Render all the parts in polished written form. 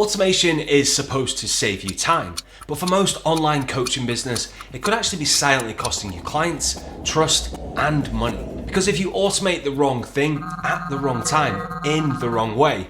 Automation is supposed to save you time, but for most online coaching business, it could actually be silently costing you clients, trust, and money. Because if you automate the wrong thing at the wrong time, in the wrong way,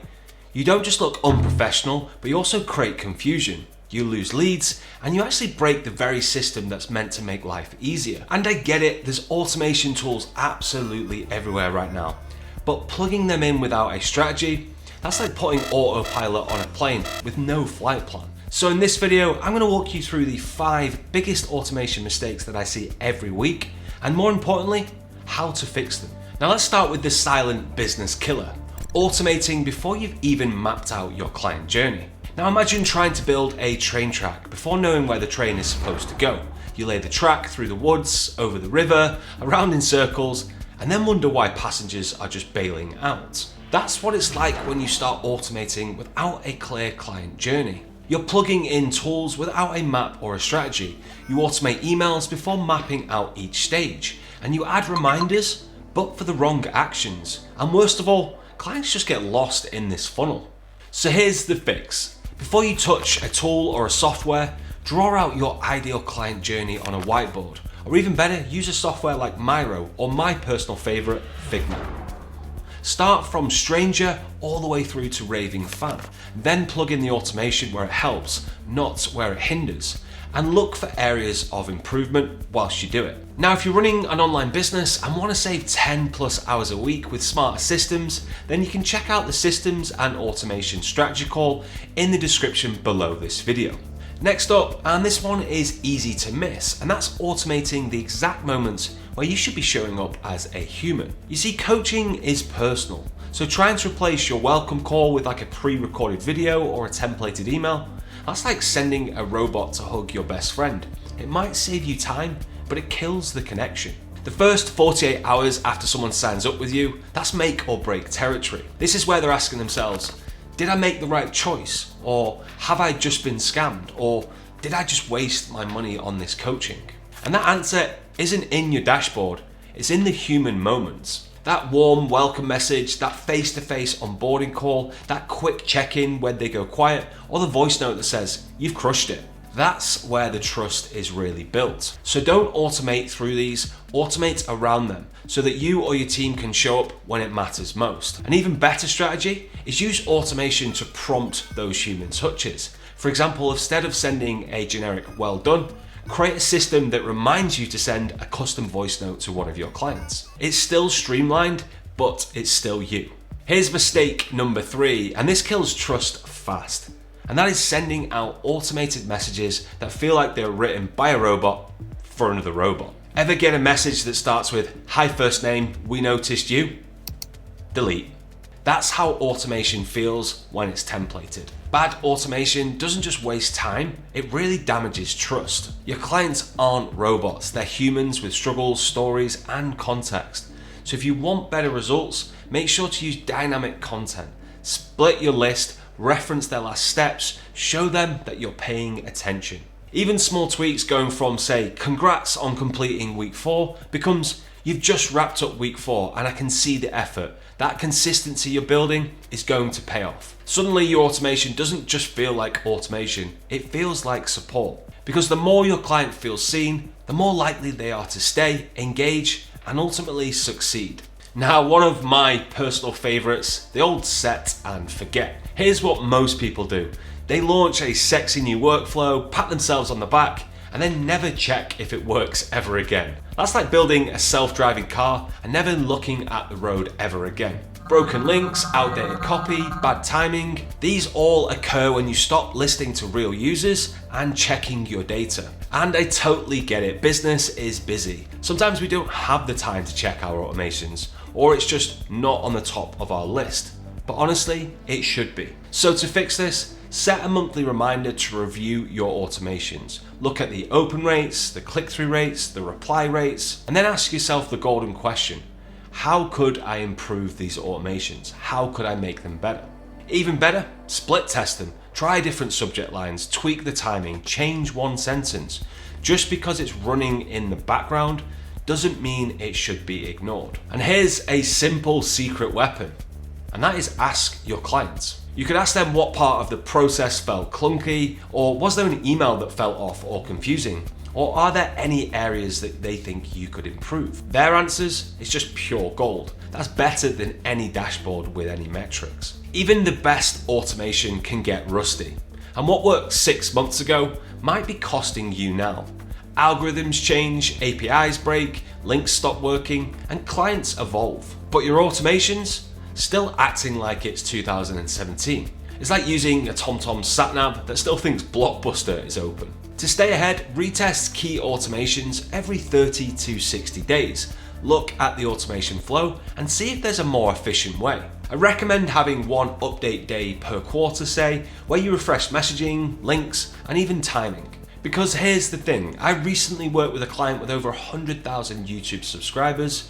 you don't just look unprofessional, but you also create confusion. You lose leads, and you actually break the very system that's meant to make life easier. And I get it, there's automation tools absolutely everywhere right now, but plugging them in without a strategy, that's like putting autopilot on a plane with no flight plan. So in this video, I'm going to walk you through the 5 biggest automation mistakes that I see every week, and more importantly, how to fix them. Now let's start with the silent business killer, automating before you've even mapped out your client journey. Now imagine trying to build a train track before knowing where the train is supposed to go. You lay the track through the woods, over the river, around in circles, and then wonder why passengers are just bailing out. That's what it's like when you start automating without a clear client journey. You're plugging in tools without a map or a strategy. You automate emails before mapping out each stage, and you add reminders, but for the wrong actions. And worst of all, clients just get lost in this funnel. So here's the fix. Before you touch a tool or a software, draw out your ideal client journey on a whiteboard, or even better, use a software like Miro or my personal favorite, Figma. Start from stranger all the way through to raving fan, then plug in the automation where it helps, not where it hinders, and look for areas of improvement whilst you do it. Now, if you're running an online business and want to save 10+ hours a week with smarter systems, then you can check out the systems and automation strategy call in the description below this video. Next up, and this one is easy to miss, and that's automating the exact moments where you should be showing up as a human. You see, coaching is personal, so trying to replace your welcome call with like a pre-recorded video or a templated email, that's like sending a robot to hug your best friend. It might save you time, but it kills the connection. The first 48 hours after someone signs up with you, that's make or break territory. This is where they're asking themselves, did I make the right choice? Or have I just been scammed? Or did I just waste my money on this coaching? And that answer isn't in your dashboard, it's in the human moments. That warm welcome message, that face-to-face onboarding call, that quick check-in when they go quiet, or the voice note that says, you've crushed it. That's where the trust is really built. So don't automate through these, automate around them so that you or your team can show up when it matters most. An even better strategy is use automation to prompt those human touches. For example, instead of sending a generic well done, create a system that reminds you to send a custom voice note to one of your clients. It's still streamlined, but it's still you. Here's mistake number 3, and this kills trust fast. And that is sending out automated messages that feel like they're written by a robot for another robot. Ever get a message that starts with, "Hi first name, we noticed you"? Delete. That's how automation feels when it's templated. Bad automation doesn't just waste time, it really damages trust. Your clients aren't robots, they're humans with struggles, stories, and context. So if you want better results, make sure to use dynamic content. Split your list, reference their last steps, show them that you're paying attention. Even small tweaks going from, say, congrats on completing week 4 becomes, you've just wrapped up week 4 and I can see the effort. That consistency you're building is going to pay off. Suddenly your automation doesn't just feel like automation, it feels like support. Because the more your client feels seen, the more likely they are to stay, engage, and ultimately succeed. Now, one of my personal favorites, the old set and forget. Here's what most people do. They launch a sexy new workflow, pat themselves on the back, and then never check if it works ever again. That's like building a self-driving car and never looking at the road ever again. Broken links, outdated copy, bad timing, these all occur when you stop listening to real users and checking your data. And I totally get it, business is busy. Sometimes we don't have the time to check our automations, or it's just not on the top of our list. But honestly, it should be. So to fix this, set a monthly reminder to review your automations. Look at the open rates, the click-through rates, the reply rates, and then ask yourself the golden question. How could I improve these automations? How could I make them better? Even better, split test them. Try different subject lines, tweak the timing, change one sentence. Just because it's running in the background doesn't mean it should be ignored. And here's a simple secret weapon, and that is ask your clients. You could ask them what part of the process felt clunky, or was there an email that felt off or confusing? Or are there any areas that they think you could improve? Their answers is just pure gold. That's better than any dashboard with any metrics. Even the best automation can get rusty. And what worked 6 months ago might be costing you now. Algorithms change, APIs break, links stop working, and clients evolve. But your automation's still acting like it's 2017. It's like using a TomTom sat-nav that still thinks Blockbuster is open. To stay ahead, retest key automations every 30 to 60 days. Look at the automation flow and see if there's a more efficient way. I recommend having one update day per quarter, say, where you refresh messaging, links, and even timing. Because here's the thing, I recently worked with a client with over 100,000 YouTube subscribers,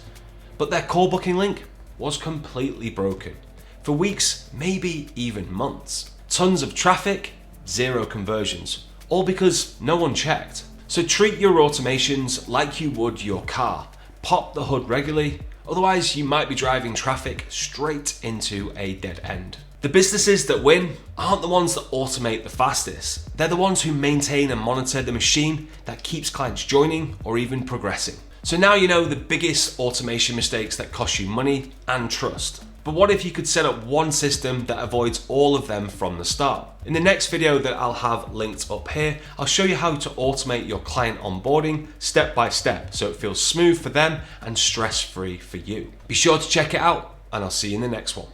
but their call booking link was completely broken. For weeks, maybe even months. Tons of traffic, zero conversions. All because no one checked. So treat your automations like you would your car. Pop the hood regularly, otherwise you might be driving traffic straight into a dead end. The businesses that win aren't the ones that automate the fastest. They're the ones who maintain and monitor the machine that keeps clients joining or even progressing. So now you know the biggest automation mistakes that cost you money and trust. But what if you could set up one system that avoids all of them from the start? In the next video that I'll have linked up here, I'll show you how to automate your client onboarding step by step so it feels smooth for them and stress-free for you. Be sure to check it out, and I'll see you in the next one.